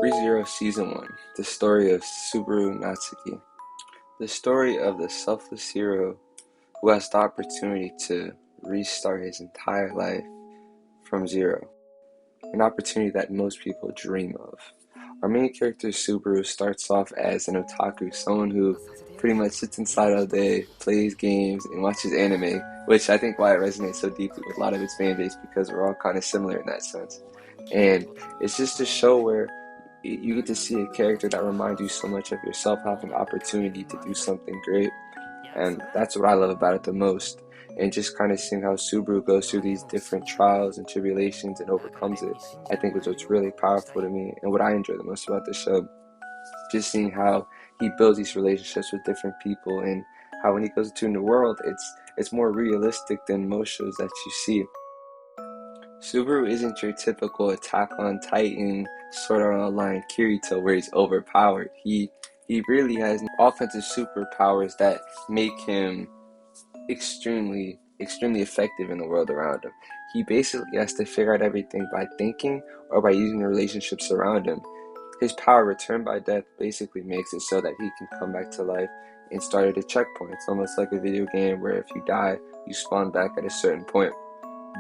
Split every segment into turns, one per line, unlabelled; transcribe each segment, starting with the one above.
ReZero Season 1, the story of Subaru Natsuki. The story of the selfless hero who has the opportunity to restart his entire life from zero. An opportunity that most people dream of. Our main character Subaru starts off as an otaku, someone who pretty much sits inside all day, plays games, and watches anime, which I think why it resonates so deeply with a lot of its fan base because we're all kind of similar in that sense. And it's just a show where you get to see a character that reminds you so much of yourself having the opportunity to do something great. And that's what I love about it the most. And just kind of seeing how Subaru goes through these different trials and tribulations and overcomes it, I think was what's really powerful to me and what I enjoy the most about the show. Just seeing how he builds these relationships with different people and how when he goes into the world, it's more realistic than most shows that you see. Subaru isn't your typical Attack on Titan, Sword Art Online Kirito where he's overpowered. He really has offensive superpowers that make him extremely effective in the world around him. He basically has to figure out everything by thinking or by using the relationships around him. His power returned by death basically makes it so that he can come back to life and start at a checkpoint. It's almost like a video game where if you die, you spawn back at a certain point.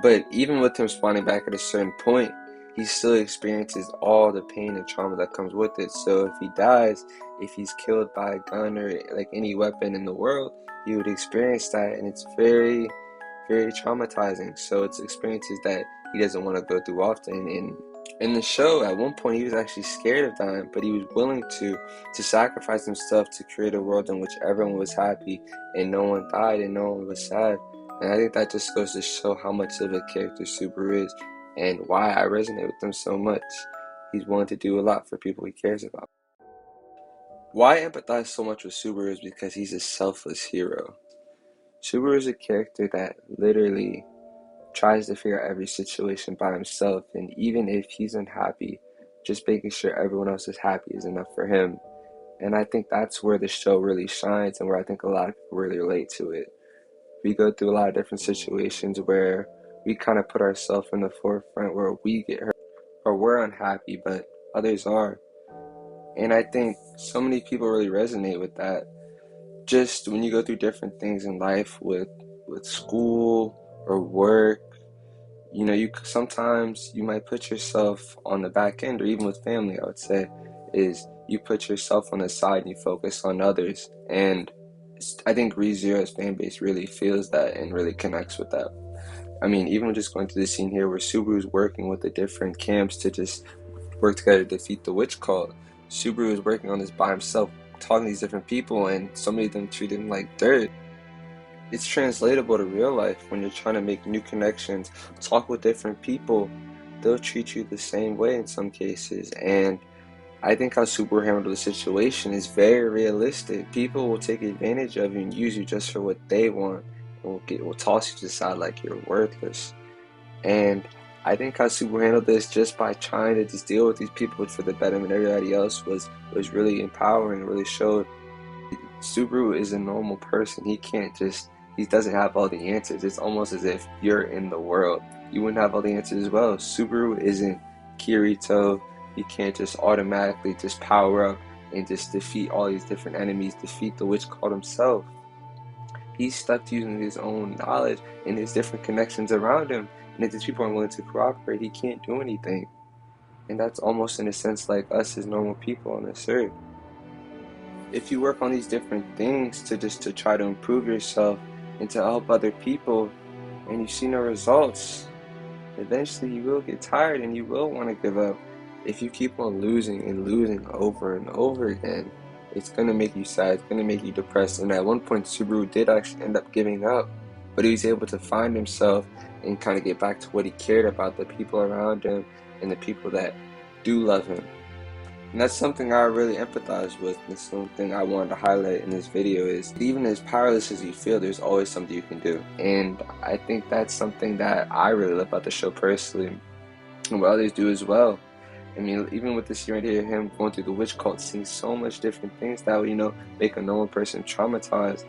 But even with him spawning back at a certain point, he still experiences all the pain and trauma that comes with it. So if he dies, if he's killed by a gun or like any weapon in the world, he would experience that, and it's very traumatizing. So it's experiences that he doesn't want to go through often. And in the show, at one point, he was actually scared of dying, but he was willing to sacrifice himself to create a world in which everyone was happy and no one died and no one was sad. And I think that just goes to show how much of a character Subaru is and why I resonate with him so much. He's willing to do a lot for people he cares about. Why I empathize so much with Subaru is because he's a selfless hero. Subaru is a character that literally tries to figure out every situation by himself, and even if he's unhappy, just making sure everyone else is happy is enough for him. And I think that's where the show really shines and where I think a lot of people really relate to it. We go through a lot of different situations where we kind of put ourselves in the forefront where we get hurt or we're unhappy, but others are. And I think so many people really resonate with that. Just when you go through different things in life with school or work, you sometimes you might put yourself on the back end, or even with family, I would say, is you put yourself on the side and you focus on others. And I think ReZero's fan base really feels that and really connects with that. I mean, even just going through the scene here where Subaru's working with the different camps to just work together to defeat the witch cult. Subaru is working on this by himself, talking to these different people, and so many of them treat him like dirt. It's translatable to real life when you're trying to make new connections, talk with different people. They'll treat you the same way in some cases, and I think how Subaru handled the situation is very realistic. People will take advantage of you and use you just for what they want, and will toss you to the side like you're worthless. And I think how Subaru handled this just by trying to just deal with these people for the betterment of everybody else was really empowering. Really showed Subaru is a normal person. He doesn't have all the answers. It's almost as if you're in the world. You wouldn't have all the answers as well. Subaru isn't Kirito. He can't just automatically just power up and just defeat all these different enemies, defeat the witch called himself. He's stuck to using his own knowledge and his different connections around him. And if these people aren't willing to cooperate, he can't do anything. And that's almost in a sense like us as normal people on this earth. If you work on these different things to try to improve yourself and to help other people and you see no results, eventually you will get tired and you will want to give up. If you keep on losing and losing over and over again, it's going to make you sad, it's going to make you depressed. And at one point Subaru did actually end up giving up, but he was able to find himself and kind of get back to what he cared about, the people around him and the people that do love him. And that's something I really empathize with, and something I wanted to highlight in this video is even as powerless as you feel, there's always something you can do. And I think that's something that I really love about the show personally, and what others do as well. I mean, even with this right here, him going through the witch cult, seeing so much different things that would, make a normal person traumatized.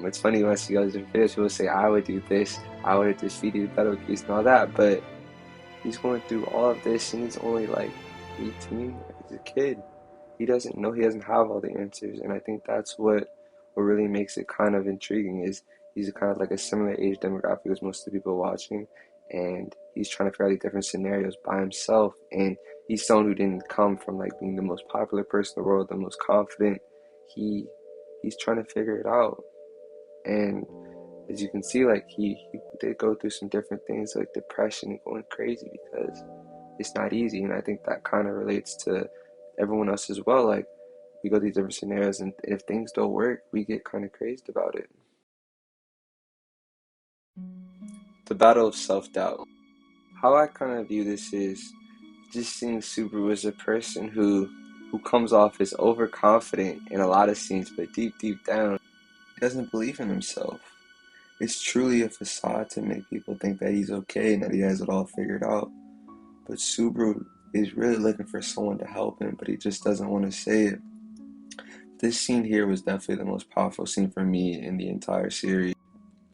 It's funny when I see all these different videos, people say, I would do this, I would have defeated Battle Beast and all that, but he's going through all of this and he's only like 18, He's a kid. He doesn't know, he doesn't have all the answers, and I think that's what really makes it kind of intriguing is he's kind of like a similar age demographic as most of the people watching, and he's trying to figure out these different scenarios by himself, and he's someone who didn't come from like being the most popular person in the world, the most confident. he he's trying to figure it out, and as you can see, like he did go through some different things like depression and going crazy because it's not easy, and I think that kind of relates to everyone else as well. Like we go through these different scenarios, and if things don't work, we get kind of crazed about it. The battle of self-doubt. How I kind of view this is just seeing Subaru as a person who comes off as overconfident in a lot of scenes, but deep down, he doesn't believe in himself. It's truly a facade to make people think that he's okay and that he has it all figured out. But Subaru is really looking for someone to help him, but he just doesn't want to say it. This scene here was definitely the most powerful scene for me in the entire series.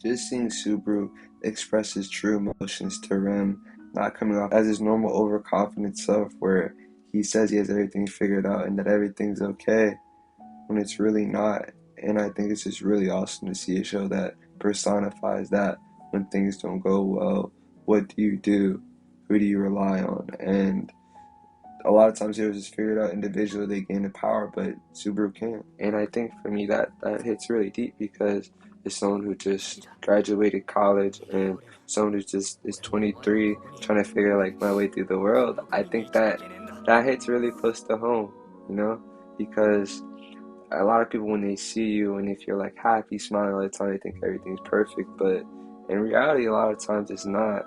Just seeing Subaru express his true emotions to Rem, not coming off as his normal overconfident self where he says he has everything figured out and that everything's okay when it's really not. And I think it's just really awesome to see a show that personifies that when things don't go well. What do you do? Who do you rely on? And a lot of times heroes just figure it out individually, they gain the power, but Subaru can't. And I think for me that hits really deep because as someone who just graduated college and someone who just is 23 trying to figure like my way through the world, I think that hits really close to home, you know, because a lot of people when they see you and if you're like happy, smiling all the time, they think everything's perfect, but in reality, a lot of times it's not.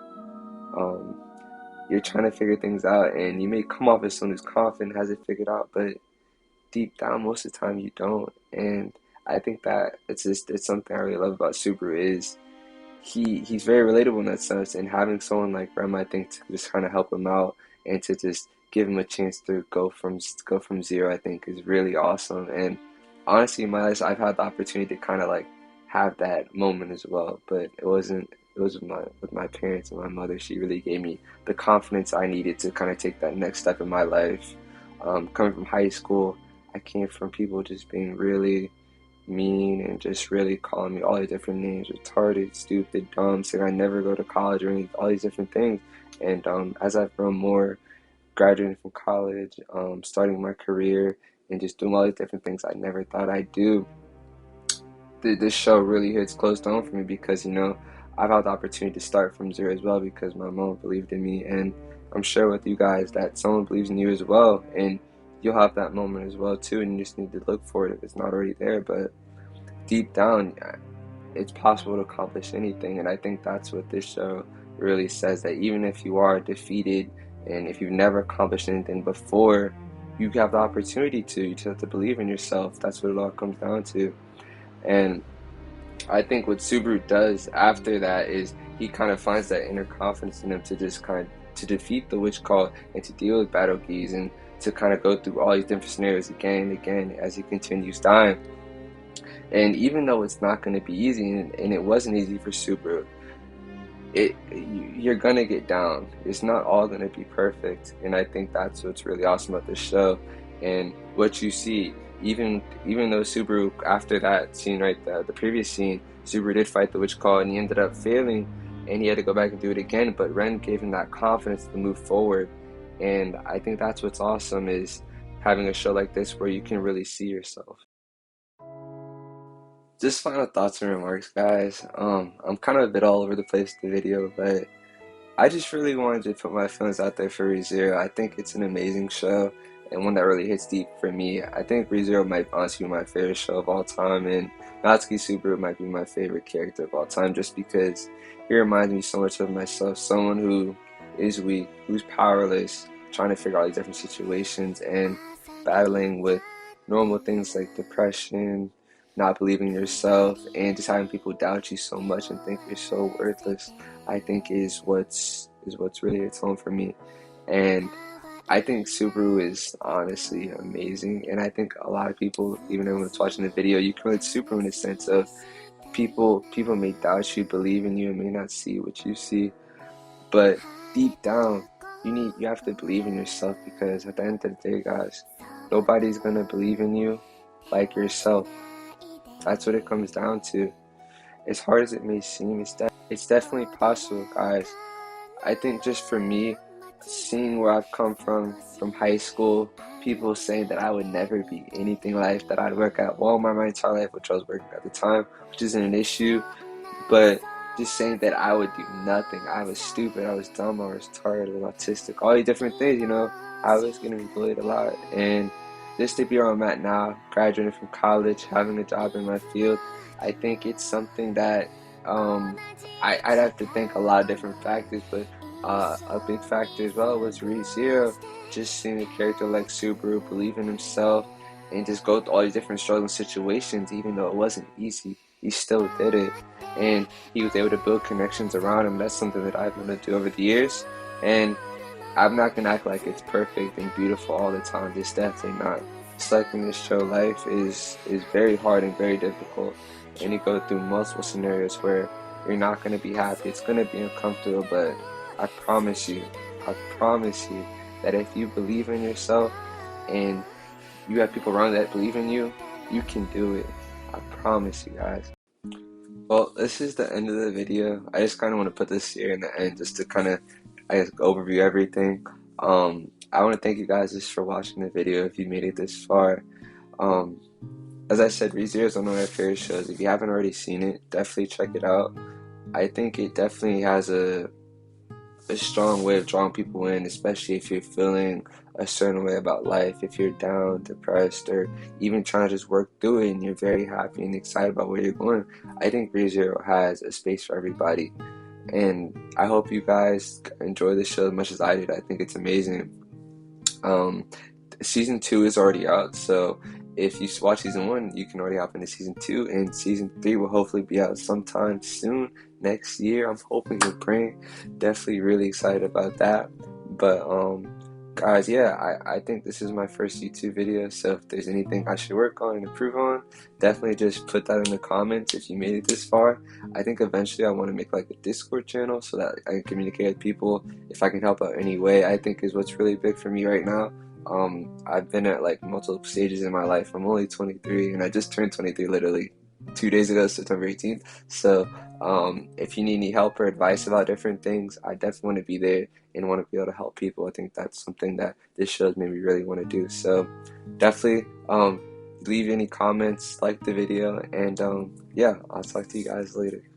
Um, you're trying to figure things out, and you may come off as someone who's confident, has it figured out, but deep down, most of the time, you don't. And I think that it's something I really love about Subaru is he's very relatable in that sense, and having someone like Rem, I think, to just kind of help him out and to just give him a chance to go from zero, I think, is really awesome. And honestly, in my life, I've had the opportunity to kind of like have that moment as well, but it wasn't. It was with my parents and my mother. She really gave me the confidence I needed to kind of take that next step in my life. Coming from high school, I came from people just being really mean and just really calling me all these different names, retarded, stupid, dumb, saying I never go to college or any, all these different things. And as I've grown more, graduating from college, starting my career, and just doing all these different things I never thought I'd do, this show really hits close to home for me because, you know, I've had the opportunity to start from zero as well because my mom believed in me. And I'm sure with you guys that someone believes in you as well. And you'll have that moment as well, too. And you just need to look for it if it's not already there. But deep down, yeah, it's possible to accomplish anything. And I think that's what this show really says, that even if you are defeated and if you've never accomplished anything before, you have the opportunity to. You just have to believe in yourself. That's what it all comes down to. And I think what Subaru does after that is he kind of finds that inner confidence in him to just kind of to defeat the witch call and to deal with battle keys and to kind of go through all these different scenarios again and again as he continues dying. And even though it's not going to be easy, and it wasn't easy for Subaru, you're gonna get down. It's not all gonna be perfect, and I think that's what's really awesome about this show. And what you see, even though Subaru after that scene, right, the previous scene, Subaru did fight the witch call, and he ended up failing, and he had to go back and do it again. But Ren gave him that confidence to move forward, and I think that's what's awesome is having a show like this where you can really see yourself. Just final thoughts and remarks, guys. I'm kind of a bit all over the place with the video, but I just really wanted to put my feelings out there for ReZero. I think it's an amazing show and one that really hits deep for me. I think ReZero might honestly be my favorite show of all time, and Natsuki Subaru might be my favorite character of all time just because he reminds me so much of myself, someone who is weak, who's powerless, trying to figure out these different situations and battling with normal things like depression, not believing in yourself, and just having people doubt you so much and think you're so worthless. I think is what's really its home for me. And I think Subaru is honestly amazing, and I think a lot of people, even everyone that's watching the video, you can relate to Subaru in the sense of people may doubt you, believe in you, and may not see what you see, but deep down, you have to believe in yourself, because at the end of the day, guys, nobody's gonna believe in you like yourself. That's what it comes down to. As hard as it may seem, it's definitely possible, guys. I think just for me, seeing where I've come from high school, people saying that I would never be anything in life, that I'd work at Walmart my entire life, which I was working at the time, which isn't an issue, but just saying that I would do nothing. I was stupid, I was dumb, I was tired, I was autistic, all these different things, I was getting bullied a lot. And just to be where I'm at now, graduating from college, having a job in my field, I think it's something that um, I'd have to think a lot of different factors, but a big factor as well was ReZero. Just seeing a character like Subaru believe in himself and just go through all these different struggling situations, even though it wasn't easy, he still did it, and he was able to build connections around him. That's something that I've learned to do over the years, and I'm not gonna act like it's perfect and beautiful all the time. It's definitely not. Just like in this show, life is very hard and very difficult, and you go through multiple scenarios where you're not gonna be happy. It's gonna be uncomfortable, but I promise you, I promise you that if you believe in yourself and you have people around that believe in you, you can do it. I promise you guys. Well, this is the end of the video. I just kind of want to put this here in the end just to kind of, I guess, overview everything. I want to thank you guys just for watching the video if you made it this far. Um, as I said, ReZero is one of my favorite shows. If you haven't already seen it, definitely check it out. I think it definitely has a strong way of drawing people in, especially if you're feeling a certain way about life, if you're down, depressed, or even trying to just work through it and you're very happy and excited about where you're going. I think ReZero has a space for everybody. And I hope you guys enjoy the show as much as I did. I think it's amazing. Um, Season 2 is already out, so if you watch season 1, you can already hop into season 2, and season 3 will hopefully be out sometime soon next year. I'm hoping and praying. Definitely really excited about that. But guys, yeah, I think this is my first YouTube video, so if there's anything I should work on and improve on, definitely just put that in the comments if you made it this far. I think eventually I want to make like a Discord channel so that I can communicate with people if I can help out any way. I think is what's really big for me right now. I've been at like multiple stages in my life. I'm only 23 and I just turned 23 literally 2 days ago, September 18th. So if you need any help or advice about different things, I definitely want to be there and want to be able to help people. I think that's something that this shows made me really want to do. So definitely leave any comments, like the video, and yeah, I'll talk to you guys later.